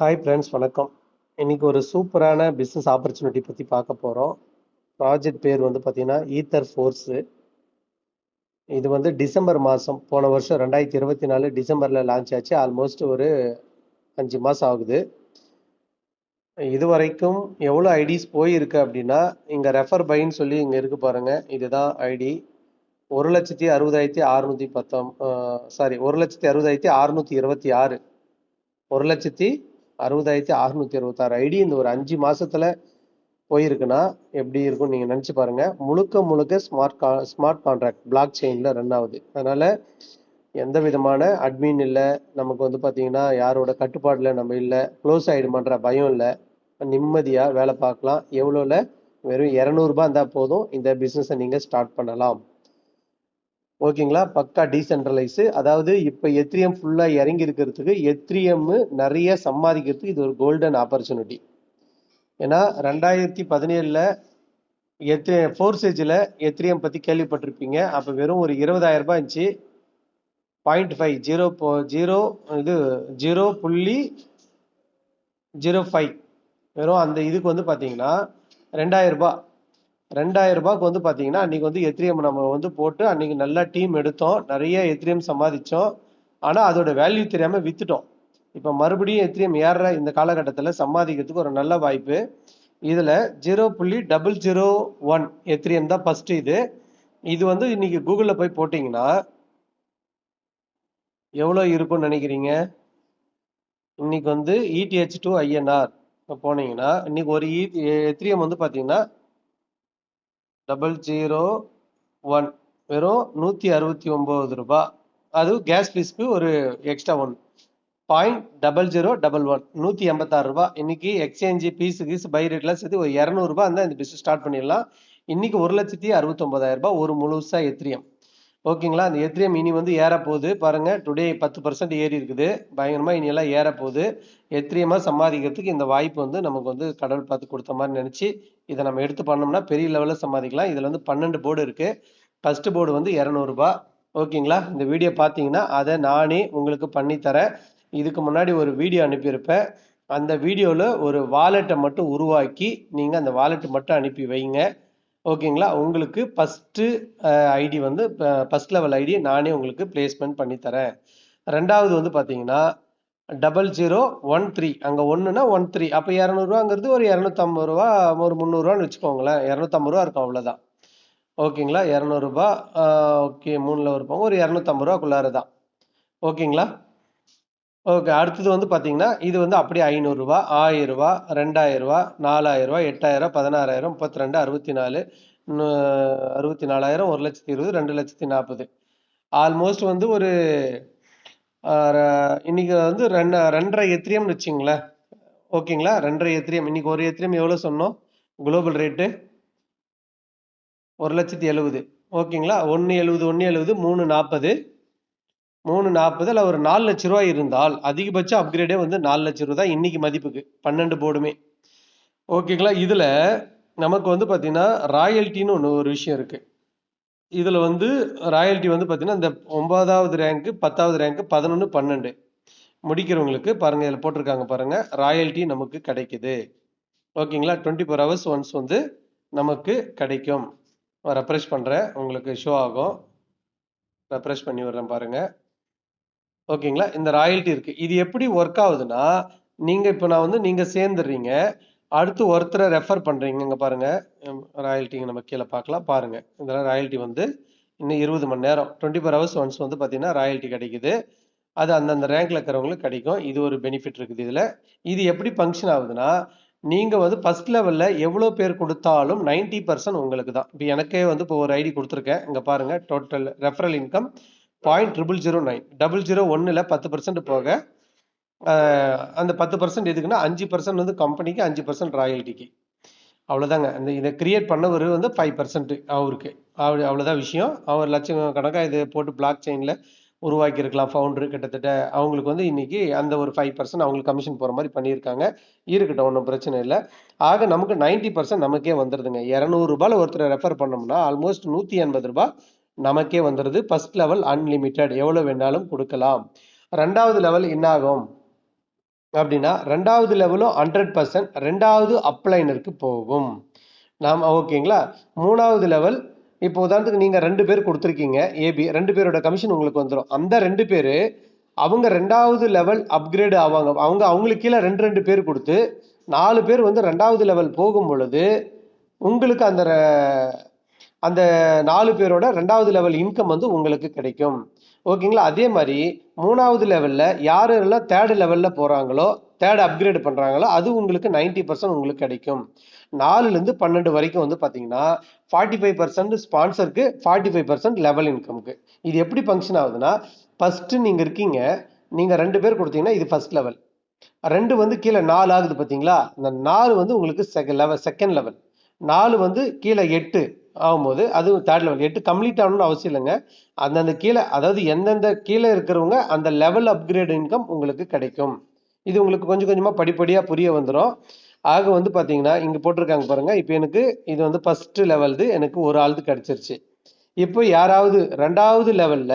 Hi friends, வணக்கம். இன்னைக்கு ஒரு சூப்பரான பிஸ்னஸ் ஆப்பர்ச்சுனிட்டி பற்றி பார்க்க போகிறோம். ப்ராஜெக்ட் பேர் வந்து பார்த்தீங்கன்னா ஈத்தர் ஃபோர்ஸு. இது வந்து டிசம்பர் மாதம் போன வருஷம் 2024 டிசம்பரில் லான்ச் ஆச்சு. ஆல்மோஸ்ட் ஒரு 5 மாதம் ஆகுது. இது வரைக்கும் எவ்வளோ ஐடிஸ் போயிருக்கு அப்படின்னா, இங்கே ரெஃபர் பைன்னு சொல்லி இங்கே இருக்கு பாருங்க. இதுதான் ஐடி. 1,60,610 சாரி 1,60,626 1,60,626 ஐடி இந்த ஒரு 5 மாசத்துல போயிருக்குன்னா எப்படி இருக்கும் நீங்க நினைச்சு பாருங்க. முழுக்க முழுக்க ஸ்மார்ட் கான்ட்ராக்ட் பிளாக் செயின்ல ரன் ஆகுது. அதனால எந்த விதமான அட்மின் இல்லை, நமக்கு வந்து பார்த்தீங்கன்னா யாரோட கட்டுப்பாடுல நம்ம இல்லை, க்ளோஸ் ஆயிடுமான்ற பயம் இல்லை. நிம்மதியா வேலை பார்க்கலாம். எவ்வளோல? வெறும் 200 ரூபாய் இருந்தால் போதும். இந்த பிஸ்னஸை நீங்க ஸ்டார்ட் பண்ணலாம். ஓகேங்களா? பக்கா டீசென்ட்ரலைஸு. அதாவது இப்போ எத்ரியம் ஃபுல்லாக இறங்கி இருக்கிறதுக்கு, எத்ரியம் நிறைய சம்பாதிக்கிறதுக்கு இது ஒரு கோல்டன் ஆப்பர்ச்சுனிட்டி. ஏன்னா 2017 ஃபோர்சேஜில் எத்ரியம் பற்றி கேள்விப்பட்டிருப்பீங்க. அப்போ வெறும் ஒரு 20,000 ரூபாய் இருந்துச்சு. 0.5 0 இது 0.05 வெறும் அந்த இதுக்கு வந்து பார்த்தீங்கன்னா 2,000 ரூபாய். 2,000 ரூபாய்க்கு வந்து பார்த்தீங்கன்னா அன்னைக்கு வந்து எத்ரியம் நம்ம வந்து போட்டு அன்னைக்கு நல்லா டீம் எடுத்தோம், நிறைய எத்ரியம் சம்பாதிச்சோம். ஆனால் அதோட வேல்யூ தெரியாமல் வித்துட்டோம். இப்போ மறுபடியும் எத்ரியம் ஏறுற இந்த காலகட்டத்தில் சம்பாதிக்கிறதுக்கு ஒரு நல்ல வாய்ப்பு. இதில் 0.001 எத்ரியம் தான் ஃபர்ஸ்ட். இது வந்து இன்னைக்கு கூகுளில் போய் போட்டிங்கன்னா எவ்வளோ இருக்கும்னு நினைக்கிறீங்க? இன்னைக்கு வந்து ETH2 INR போனீங்கன்னா இன்னைக்கு ஒரு எத்ரியம் வந்து பார்த்தீங்கன்னா 0.001 வெறும் 169 ரூபாய். அது கேஸ் ஃபீஸ்க்கு ஒரு எக்ஸ்ட்ரா 0.0011 186 ரூபாய். இன்னைக்கு எக்ஸ்சேஞ்சு பீஸு பை ரேட்லாம் சேர்த்து ஒரு 200 ரூபாய் இருந்தால் இந்த பிஸ்னஸ் ஸ்டார்ட் பண்ணிடலாம். இன்னைக்கு 1,69,000 ரூபாய் ஒரு முழுசா எத்ரியம். ஓகேங்களா? அந்த எத்ரியம் இனி வந்து ஏற போகுது பாருங்க. டுடே 10% ஏறி இருக்குது. பயங்கரமா இனி எல்லாம் ஏற போகுது. எத்ரியமா சம்பாதிக்கிறதுக்கு இந்த வாய்ப்பு வந்து நமக்கு வந்து கடவுள் பார்த்து கொடுத்த மாதிரி நினைச்சு இதை நம்ம எடுத்து பண்ணோம்னா பெரிய லெவலில் சம்பாதிக்கலாம். இதுல வந்து 12 போர்டு இருக்கு. ஃபர்ஸ்ட் போர்டு வந்து 200 ரூபாய். ஓகேங்களா? இந்த வீடியோ பார்த்தீங்கன்னா அதை நானே உங்களுக்கு பண்ணி தரேன். இதுக்கு முன்னாடி ஒரு வீடியோ அனுப்பியிருப்பேன். அந்த வீடியோவில் ஒரு வாலெட்டை மட்டும் உருவாக்கி நீங்கள் அந்த வாலெட்டை மட்டும் அனுப்பி வைங்க. ஓகேங்களா? உங்களுக்கு ஃபஸ்ட்டு ஐடி வந்து ஃபஸ்ட் லெவல் ஐடி நானே உங்களுக்கு பிளேஸ்மெண்ட் பண்ணி தரேன். ரெண்டாவது வந்து பார்த்தீங்கன்னா 0013 அங்கே ஒன்றுனா 13 அப்போ 200 ஒரு 250 ரூபா ஒரு 300 ரூபான்னு வச்சுக்கோங்களேன். 250 ரூபா இருக்கும், அவ்வளோதான். ஓகேங்களா? 200 ரூபாய். ஓகே, 3ல் இருப்பாங்க ஒரு 250 ரூபாக்குள்ளார தான். ஓகேங்களா? ஓகே, அடுத்தது வந்து பார்த்தீங்கன்னா இது வந்து அப்படியே 500 ரூபாய், 1000 ரூபாய், 2000 ரூபாய், 4000 ரூபாய், 8000, 16,000, 32, 64, 64,000, 1,20,000, 2,40,000. ஆல்மோஸ்ட் வந்து ஒரு இன்னைக்கு வந்து 2.5 எத்ரியம்னு வச்சுங்களேன். ஓகேங்களா? 2.5 எத்ரியம். இன்னைக்கு ஒரு எத்ரியம் எவ்வளோ சொன்னோம்? Global rate 1,70,000. ஓகேங்களா? 1,70, 340, 340 அல்ல ஒரு 4 லட்ச ரூபாய் இருந்தால் அதிகபட்ச அப்கிரேடே வந்து 4 லட்ச ரூபாய் தான் இன்னைக்கு மதிப்புக்கு 12 போர்டுமே. ஓகேங்களா? இதுல நமக்கு வந்து பார்த்தீங்கன்னா ராயல்ட்டின்னு ஒரு விஷயம் இருக்கு. இதுல வந்து ராயல்ட்டி வந்து பார்த்தீங்கன்னா இந்த 9வது ரேங்க், 10வது ரேங்க், 11, 12 முடிக்கிறவங்களுக்கு பாருங்க, இதில் போட்டிருக்காங்க பாருங்க, ராயல்ட்டி நமக்கு கிடைக்குது. ஓகேங்களா? 24 hours ஒன்ஸ் வந்து நமக்கு கிடைக்கும். ரெஃப்ரெஷ் பண்றேன், உங்களுக்கு ஷோ ஆகும். ரெஃப்ரெஷ் பண்ணி விடுறேன் பாருங்க. ஓகேங்களா? இந்த ராயல்ட்டி இருக்கு. இது எப்படி ஒர்க் ஆகுதுன்னா, நீங்க இப்போ நான் வந்து நீங்க சேர்ந்துடுறீங்க, அடுத்து ஒருத்தரை ரெஃபர் பண்றீங்க. இங்க பாருங்க, ராயல்ட்டிங்க நம்ம கீழே பார்க்கலாம் பாருங்க. இதெல்லாம் ராயல்ட்டி வந்து இன்னும் 20 மணி நேரம் 24 hours ஒன்ஸ் வந்து பார்த்தீங்கன்னா ராயல்ட்டி கிடைக்குது. அது அந்தந்த ரேங்க்ல இருக்கிறவங்களுக்கு கிடைக்கும். இது ஒரு பெனிஃபிட் இருக்குது இதுல. இது எப்படி ஃபங்க்ஷன் ஆகுதுன்னா, நீங்க வந்து ஃபர்ஸ்ட் லெவல்ல எவ்வளோ பேர் கொடுத்தாலும் 90% உங்களுக்கு தான். இப்போ எனக்கே வந்து இப்போ ஒரு ஐடி கொடுத்துருக்கேன். இங்க பாருங்க, டோட்டல் ரெஃபரல் இன்கம் 0.0009 001ல் 10% போக அந்த 10% எதுக்குன்னா 5% வந்து கம்பெனிக்கு, 5% ராயல்ட்டிக்கு. அவ்வளோதாங்க. இந்த இதை கிரியேட் பண்ணவர் வந்து 5% அவருக்கு. அவ்வளோதான் விஷயம். அவர் லட்சம் கணக்காக இதை போட்டு பிளாக் செயினில் உருவாக்கியிருக்கலாம் ஃபவுண்டரு. கிட்டத்தட்ட அவங்களுக்கு வந்து இன்னைக்கு அந்த ஒரு 5% அவங்களுக்கு கமிஷன் போகிற மாதிரி பண்ணியிருக்காங்க. இருக்கட்டும், ஒன்றும் பிரச்சனை இல்லை. ஆக நமக்கு 90% நமக்கே வந்துடுதுங்க. 200 ரூபாயில் ஒருத்தரை ரெஃபர் பண்ணோம்னா ஆல்மோஸ்ட் 180 ரூபாய் நமக்கே வந்துடுது. ஃபர்ஸ்ட் லெவல் அன்லிமிட்டெட், எவ்வளோ வேணாலும் கொடுக்கலாம். ரெண்டாவது லெவல் என்ன ஆகும்? அப்படின்னா 2வது லெவலும் 100% 2வது அப்ளைனருக்கு போகும். ஓகேங்களா? 3வது லெவல் இப்போ உதாரணத்துக்கு நீங்க 2 பேர் கொடுத்துருக்கீங்க ஏபி. 2 பேரோட கமிஷன் உங்களுக்கு வந்துரும். அந்த 2 பேரு அவங்க 2வது லெவல் அப்கிரேட் ஆவாங்க. அவங்களுக்கு கீழே 2 பேர் கொடுத்து 4 பேர் வந்து 2வது லெவல் போகும் பொழுது உங்களுக்கு அந்த 4 பேரோட 2வது லெவல் இன்கம் வந்து உங்களுக்கு கிடைக்கும். ஓகேங்களா? அதே மாதிரி 3வது லெவல்ல யாரெல்லாம் 3rd லெவல்ல போறாங்களோ, 3rd அப்கிரேட் பண்றாங்களோ அது உங்களுக்கு 90% உங்களுக்கு கிடைக்கும். 4லேருந்து 12 வரைக்கும் வந்து பார்த்தீங்கன்னா 45% ஸ்பான்சருக்கு, 45% லெவல் இன்கம்க்கு. இது எப்படி ஃபங்க்ஷன் ஆகுதுன்னா, ஃபர்ஸ்ட் நீங்க இருக்கீங்க, நீங்க 2 பேர் கொடுத்தீங்கன்னா இது ஃபர்ஸ்ட் லெவல். 2 வந்து கீழே 4 ஆகுது பார்த்தீங்களா? இந்த 4 வந்து உங்களுக்கு செகண்ட் லெவல். 4 வந்து கீழே 8 ஆகும்போது அது 3rd லெவல். 8 கம்ப்ளீட் ஆகணும்னு அவசியம் இல்லைங்க. அந்தந்த கீழே அதாவது எந்தெந்த கீழே இருக்கிறவங்க அந்த லெவல் அப்கிரேட் இன்கம் உங்களுக்கு கிடைக்கும். இது உங்களுக்கு கொஞ்சம் கொஞ்சமா படிப்படியா புரிய வந்துரும். ஆக வந்து பார்த்தீங்கன்னா, இங்க போட்டிருக்காங்க பாருங்க. இப்போ எனக்கு இது வந்து ஃபர்ஸ்ட் லெவல்து எனக்கு ஒரு ஆளுது கிடைச்சிருச்சு. இப்போ யாராவது 2வது லெவல்ல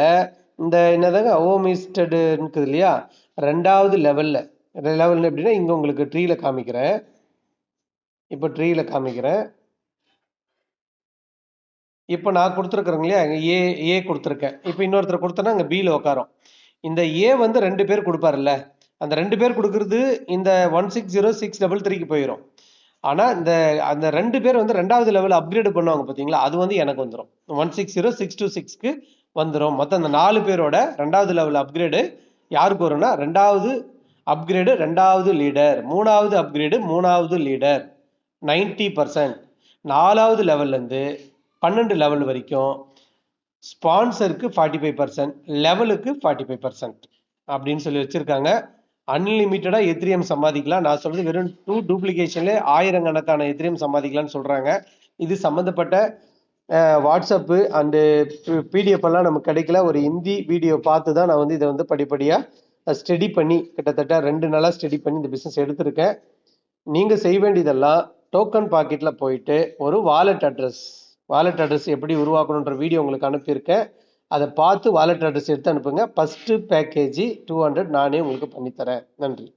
இந்த என்னதாங்க ஹோமிஸ்டட் இருக்குது இல்லையா? 2வது லெவல்ல எப்படின்னா இங்க உங்களுக்கு ட்ரீல காமிக்கிறேன். இப்போ ட்ரீல காமிக்கிறேன். இப்போ நான் கொடுத்துருக்குறேங்க இல்லையா? ஏ ஏ கொடுத்துருக்கேன். இப்போ இன்னொருத்தர் கொடுத்தேன்னா அங்கே பியில் உட்காரும். இந்த ஏ வந்து 2 பேர் கொடுப்பாருல்ல, அந்த 2 பேர் கொடுக்குறது இந்த 160633க்கு போயிடும். ஆனால் அந்த 2 பேர் வந்து 2வது லெவல் அப்கிரேட் பண்ணுவாங்க பார்த்தீங்களா? அது வந்து எனக்கு வந்துடும். 160626க்கு வந்துடும். மொத்தம் அந்த 4 பேரோட 2வது லெவல் அப்கிரேடு யாருக்கு வரும்னா 2வது அப்கிரேடு 2வது லீடர், 3வது அப்கிரேடு 3வது லீடர் 90%. 4வது லெவல்லேருந்து 12 லெவல் வரைக்கும் ஸ்பான்சருக்கு 45%, லெவலுக்கு 45% அப்படின்னு சொல்லி வச்சிருக்காங்க. அன்லிமிட்டடா எத்திரியம் சம்பாதிக்கலாம். நான் சொல்றது வெறும் 2 டூப்ளிகேஷன்ல 1000 கணக்கான எத்திரியம் சம்பாதிக்கலாம்னு சொல்றாங்க. இது சம்பந்தப்பட்ட வாட்ஸ்அப்பு அண்டு பிடிஎஃப் எல்லாம் நமக்கு கிடைக்கல. ஒரு ஹிந்தி வீடியோ பார்த்து தான் நான் வந்து இதை வந்து படிப்படியாக ஸ்டடி பண்ணி கிட்டத்தட்ட 2 நாளாக ஸ்டடி பண்ணி இந்த பிஸ்னஸ் எடுத்திருக்கேன். நீங்கள் செய்ய வேண்டியதெல்லாம் டோக்கன் பாக்கெட்டில் போயிட்டு ஒரு வாலெட் அட்ரஸ் எப்படி உருவாக்கணுன்ற வீடியோ உங்களுக்கு அனுப்பியிருக்கேன். அதை பார்த்து வாலெட் அட்ரஸ் எடுத்து அனுப்புங்க. ஃபஸ்ட்டு பேக்கேஜி 200 நானே உங்களுக்கு பண்ணித்தரேன். நன்றி.